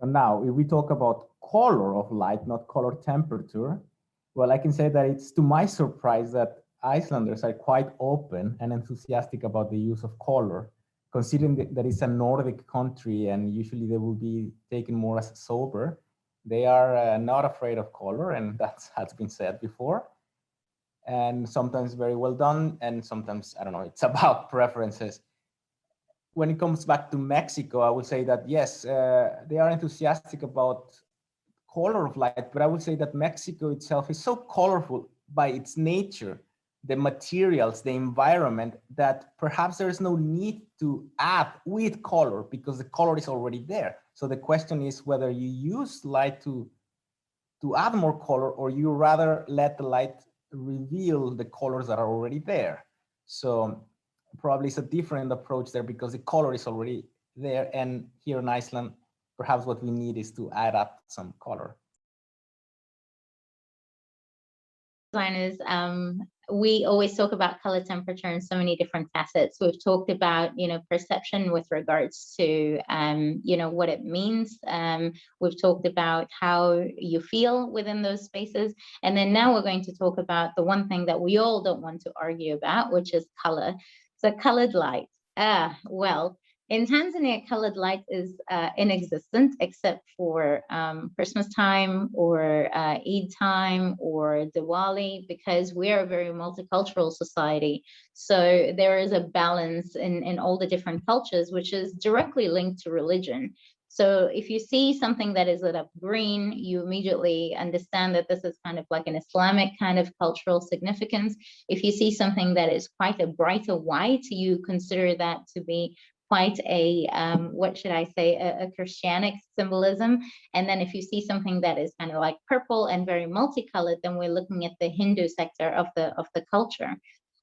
So now, if we talk about color of light, not color temperature, well, I can say that it's to my surprise that Icelanders are quite open and enthusiastic about the use of color, considering that it's a Nordic country and usually they will be taken more as sober. They are not afraid of color, and that has been said before. And sometimes very well done, and sometimes, I don't know, it's about preferences. When it comes back to Mexico, I would say that yes, they are enthusiastic about color of light, but I would say that Mexico itself is so colorful by its nature, the materials, the environment, that perhaps there is no need to add with color because the color is already there. So the question is whether you use light to add more color, or you rather let the light reveal the colors that are already there. So probably it's a different approach there because the color is already there. And here in Iceland, perhaps what we need is to add up some color. Designers, we always talk about color temperature in so many different facets. We've talked about, perception with regards to, what it means. We've talked about how you feel within those spaces. And then now we're going to talk about the one thing that we all don't want to argue about, which is color. So colored light. Well, in Tanzania, colored light is inexistent except for Christmas time or Eid time or Diwali, because we are a very multicultural society. So there is a balance in all the different cultures, which is directly linked to religion. So if you see something that is lit up green, you immediately understand that this is kind of like an Islamic kind of cultural significance. If you see something that is quite a brighter white, you consider that to be quite a, what should I say, a Christianic symbolism. And then if you see something that is kind of like purple and very multicolored, then we're looking at the Hindu sector of the culture.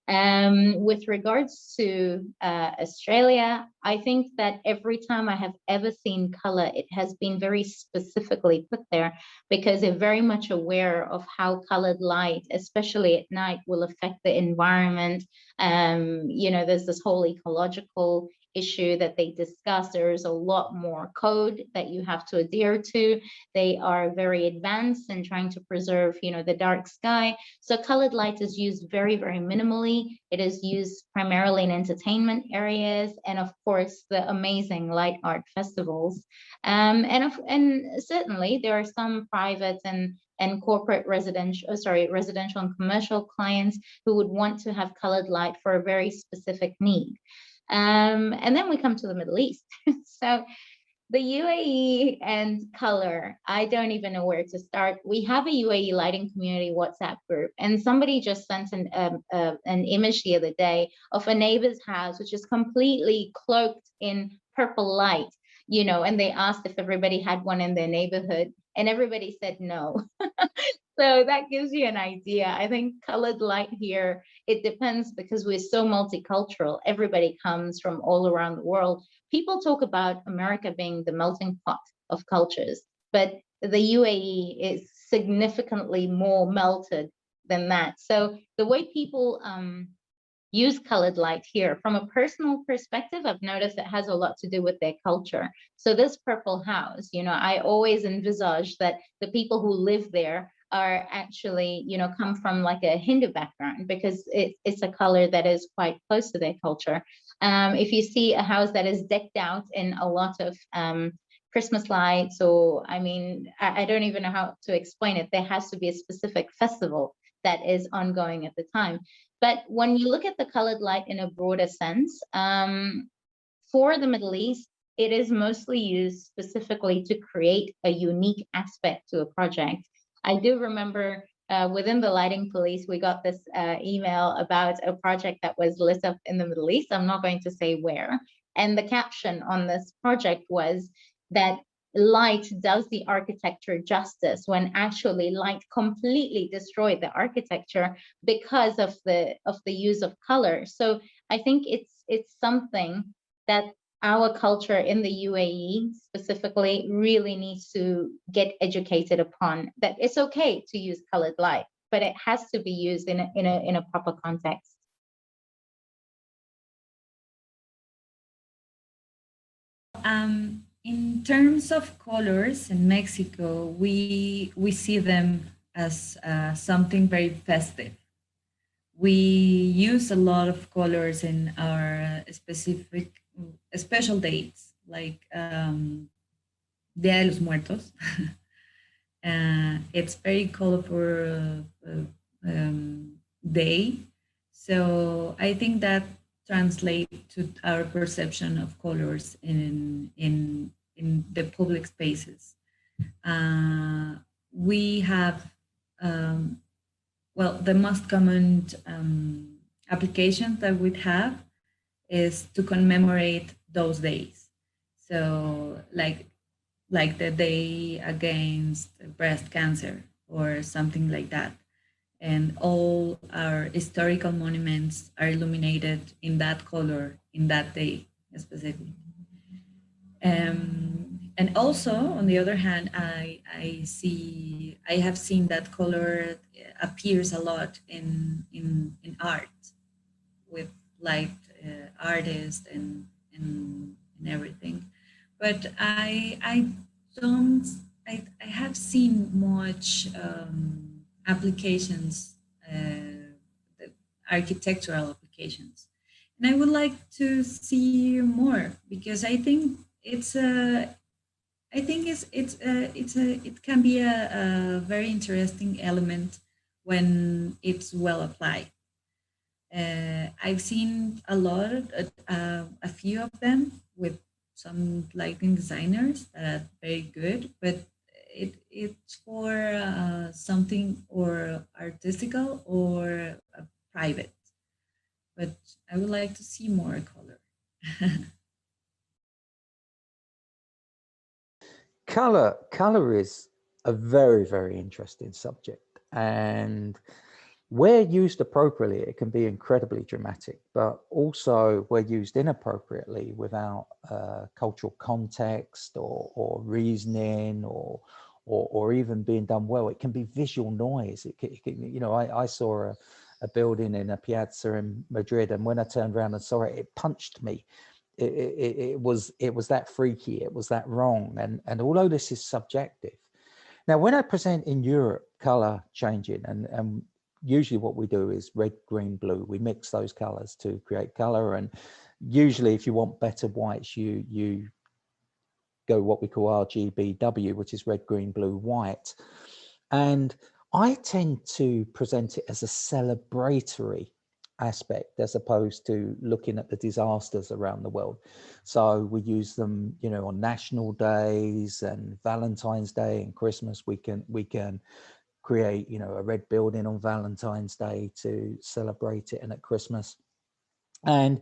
With regards to Australia, I think that every time I have ever seen color, it has been very specifically put there because they're very much aware of how colored light, especially at night, will affect the environment. There's this whole ecological issue that they discuss. There is a lot more code that you have to adhere to. They are very advanced in trying to preserve, the dark sky. So colored light is used very, very minimally. It is used primarily in entertainment areas, and of course, the amazing light art festivals. And certainly there are some private and corporate residential and commercial clients who would want to have colored light for a very specific need. And then we come to the Middle East. So the UAE and color, I don't even know where to start. We have a UAE lighting community WhatsApp group, and somebody just sent an image the other day of a neighbor's house, which is completely cloaked in purple light, and they asked if everybody had one in their neighborhood, and everybody said no. So that gives you an idea. I think colored light here, it depends because we're so multicultural. Everybody comes from all around the world. People talk about America being the melting pot of cultures, but the UAE is significantly more melted than that. So the way people use colored light here, from a personal perspective, I've noticed it has a lot to do with their culture. So this purple house, I always envisage that the people who live there are actually, come from like a Hindu background because it's a color that is quite close to their culture. If you see a house that is decked out in a lot of Christmas lights, or I don't even know how to explain it. There has to be a specific festival that is ongoing at the time. But when you look at the colored light in a broader sense, for the Middle East, it is mostly used specifically to create a unique aspect to a project. I do remember within the lighting police, we got this email about a project that was lit up in the Middle East. I'm not going to say where. And the caption on this project was that light does the architecture justice, when actually light completely destroyed the architecture because of the use of color. So I think it's something that our culture in the UAE specifically really needs to get educated upon, that it's okay to use colored light, but it has to be used in a proper context. In terms of colors in Mexico, we see them as something very festive. We use a lot of colors in our special dates, like Dia de los Muertos. It's very colorful day. So I think that translates to our perception of colors in the public spaces. We have well, the most common application that we have is to commemorate those days. So like the day against breast cancer or something like that. And all our historical monuments are illuminated in that color in that day specifically. And also, on the other hand, I have seen that color appears a lot in art with light artists and everything. But I don't I have seen much applications, architectural applications, and I would like to see more because I think it's a I think it can be a very interesting element when it's well applied. I've seen a few of them with some lighting designers that are very good, but it's for something or artistical or private. But I would like to see more color. Color is a very, very interesting subject, and where used appropriately, it can be incredibly dramatic, but also where used inappropriately without cultural context or reasoning or even being done well, it can be visual noise. It can, you know, I saw a building in a piazza in Madrid, and when I turned around and saw it, it punched me. It was that freaky, it was that wrong, and although this is subjective. Now, when I present in Europe color changing, and usually what we do is red, green, blue. We mix those colors to create color. And usually if you want better whites, you go what we call RGBW, which is red, green, blue, white. And I tend to present it as a celebratory aspect as opposed to looking at the disasters around the world. So we use them, you know, on national days and Valentine's Day and Christmas. We can create, you know, a red building on Valentine's Day to celebrate it, and at Christmas. And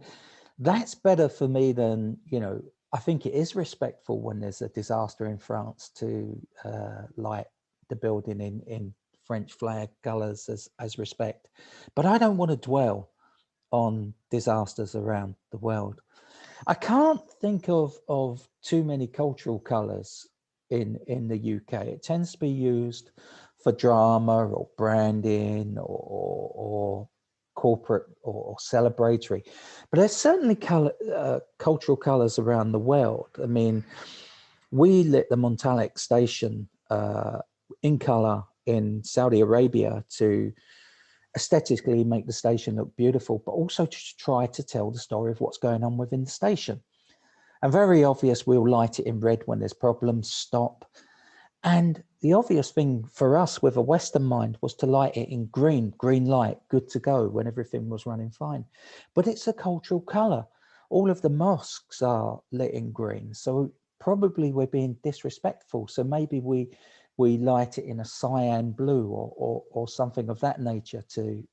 that's better for me than, you know, I think it is respectful when there's a disaster in France to light the building in French flag colors as respect. But I don't want to dwell on disasters around the world. I can't think of too many cultural colors in the UK. It tends to be used for drama or branding or corporate or celebratory, but there's certainly cultural colors around the world. I mean, we lit the Montalic station in color in Saudi Arabia to aesthetically make the station look beautiful, but also to try to tell the story of what's going on within the station. And very obvious, we'll light it in red when there's problems, stop. And the obvious thing for us with a Western mind was to light it in green light, good to go when everything was running fine. But it's a cultural color. All of the mosques are lit in green. So probably we're being disrespectful. So maybe we light it in a cyan blue or something of that nature to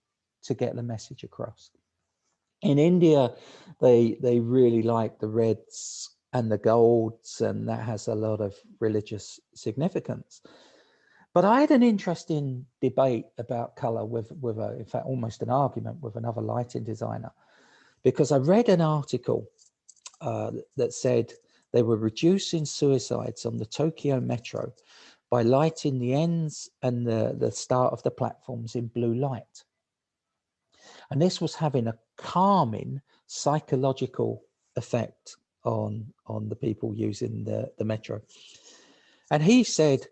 get the message across. In India, they really like the reds and the golds, and that has a lot of religious significance. But I had an interesting debate about color with in fact, almost an argument with another lighting designer, because I read an article that said they were reducing suicides on the Tokyo metro by lighting the ends and the start of the platforms in blue light. And this was having a calming psychological effect on the people using the metro. And he said,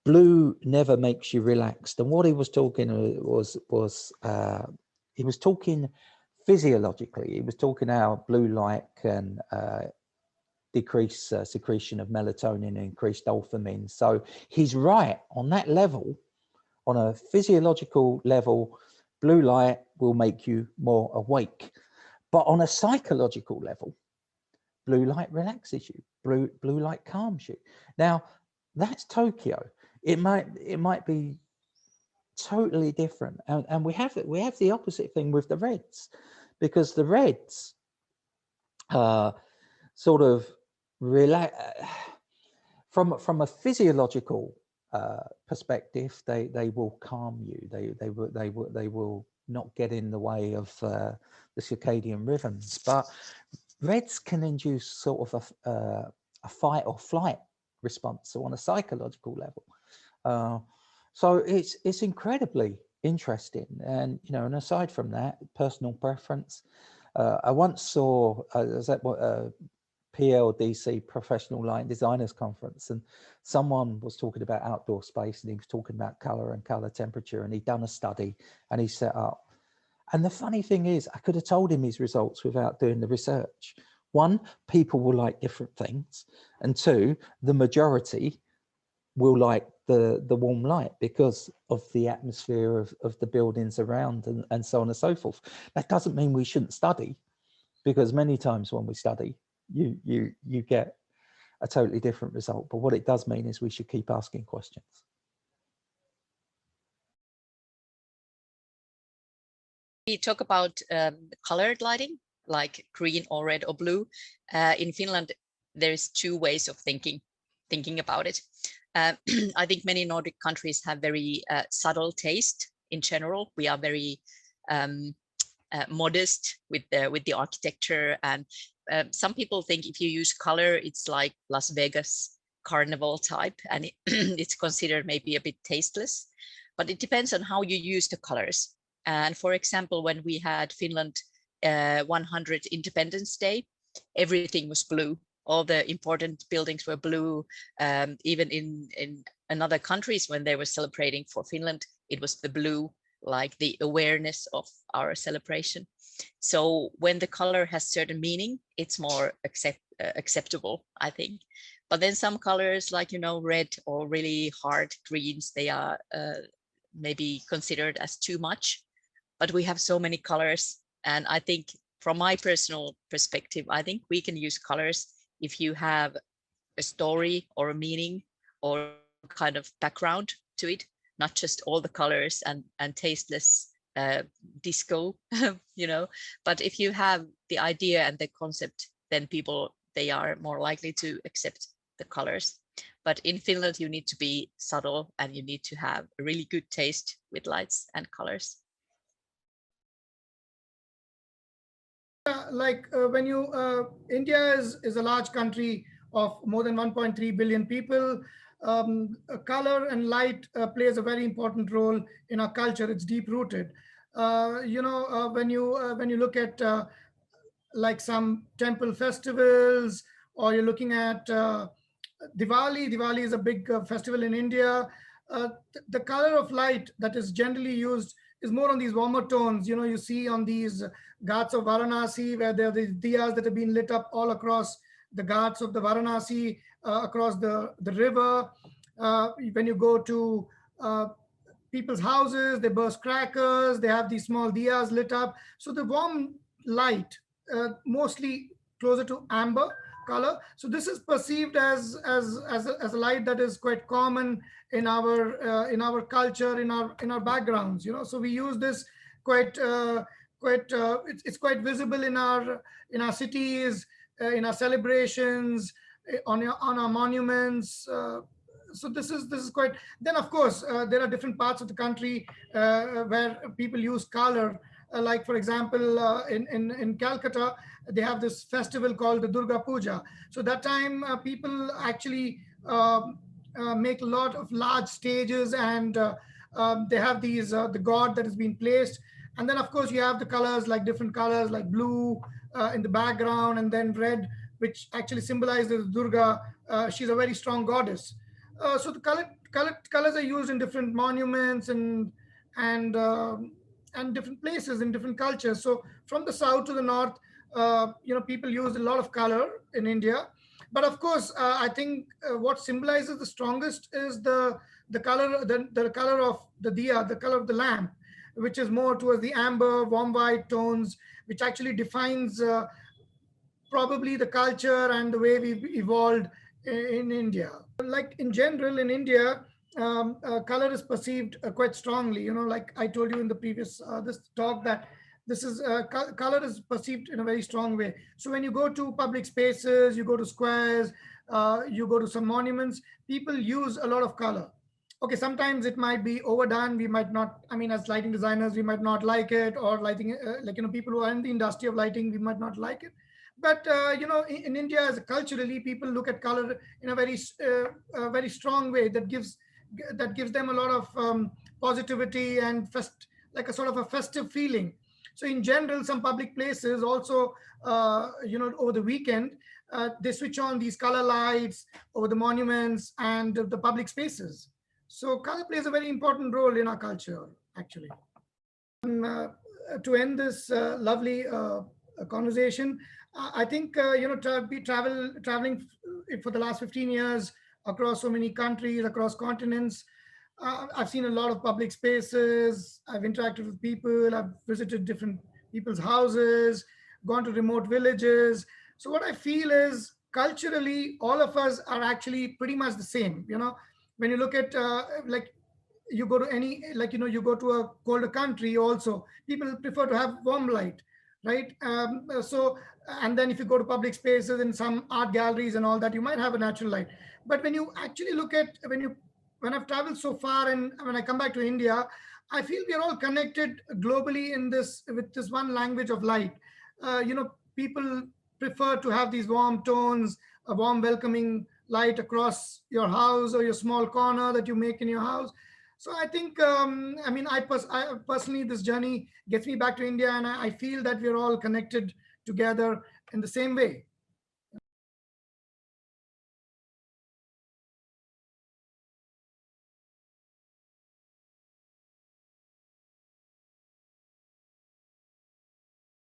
blue never makes you relaxed. And what he was talking he was talking physiologically. He was talking how blue light can decrease secretion of melatonin and increase dopamine. So he's right on that level. On a physiological level, blue light will make you more awake. But on a psychological level, blue light relaxes you. Blue light calms you. Now, that's Tokyo. It might be totally different. And we have the opposite thing with the reds, because the reds sort of relax from a physiological perspective. They will calm you. They will not get in the way of the circadian rhythms. But reds can induce sort of a fight or flight response, so on a psychological level. So it's incredibly interesting. And and aside from that, personal preference. I once saw I was at PLDC, Professional Lighting Designers Conference, and someone was talking about outdoor space, and he was talking about color and color temperature, and he'd done a study and he set up. And the funny thing is, I could have told him his results without doing the research. One, people will like different things, and two, the majority will like the warm light because of the atmosphere of the buildings around, and so on and so forth. That doesn't mean we shouldn't study, because many times when we study, you get a totally different result. But what it does mean is we should keep asking questions. We talk about colored lighting, like green or red or blue. In Finland, there's two ways of thinking about it. I think many Nordic countries have very subtle taste in general. We are very modest with the architecture, and some people think if you use color, it's like Las Vegas carnival type, and it's considered maybe a bit tasteless. But it depends on how you use the colors. And for example, when we had Finland 100 Independence Day, everything was blue. All the important buildings were blue. Even in other countries, when they were celebrating for Finland, it was the blue, like the awareness of our celebration. So when the color has certain meaning, it's more acceptable, I think. But then some colors, like, red or really hard greens, they are maybe considered as too much. But we have so many colors. And I think from my personal perspective, I think we can use colors if you have a story or a meaning or kind of background to it, not just all the colors and tasteless disco, but if you have the idea and the concept, then people, they are more likely to accept the colors. But in Finland, you need to be subtle and you need to have a really good taste with lights and colors. When India is a large country of more than 1.3 billion people. Color and light plays a very important role in our culture. It's deep rooted. When you look at like some temple festivals, or you're looking at Diwali. Diwali is a big festival in India. The color of light that is generally used is more on these warmer tones. You see on these Ghats of Varanasi, where there are these diyas that have been lit up all across the Ghats of the Varanasi, across the river. When you go to people's houses, they burst crackers, they have these small diyas lit up. So the warm light, mostly closer to amber color. So this is perceived as a light that is quite common in our culture, in our backgrounds. So we use this quite it's quite visible in our cities, in our celebrations, on our monuments. So this is quite. Then of course there are different parts of the country where people use color. Like for example, in Calcutta, they have this festival called the Durga Puja. So that time people actually make a lot of large stages, and they have these the god that has been placed. And then of course you have the colors, like different colors like blue in the background, and then red which actually symbolizes Durga. She's a very strong goddess. So the colors are used in different monuments and different places in different cultures. So from the south to the north, people use a lot of color in India. But of course, I think what symbolizes the strongest is the color, the color of the diya, the color of the lamp, which is more towards the amber, warm white tones, which actually defines probably the culture and the way we've evolved in India. Like in general in India, color is perceived quite strongly. Like I told you in the previous this talk, that this is color is perceived in a very strong way. So when you go to public spaces, you go to squares, you go to some monuments, people use a lot of color. Okay, sometimes it might be overdone. We might not, I mean, as lighting designers, we might not like it, or lighting, people who are in the industry of lighting, we might not like it. But, in India, as culturally, people look at color in a very strong way that gives them a lot of positivity and like a sort of a festive feeling. So in general, some public places also, over the weekend, they switch on these color lights over the monuments and the public spaces. So color plays a very important role in our culture, actually. To end this lovely conversation, I think, traveling for the last 15 years across so many countries, across continents, I've seen a lot of public spaces. I've interacted with people. I've visited different people's houses, gone to remote villages. So what I feel is culturally, all of us are actually pretty much the same. When you look at you go to you go to a colder country also, people prefer to have warm light, right? And then if you go to public spaces and some art galleries and all that, you might have a natural light. But when you actually look at, when I've traveled so far and when I come back to India, I feel we are all connected globally with this one language of light. People prefer to have these warm tones, a warm welcoming light across your house or your small corner that you make in your house. So I think, I personally, this journey gets me back to India, and I feel that we're all connected together in the same way.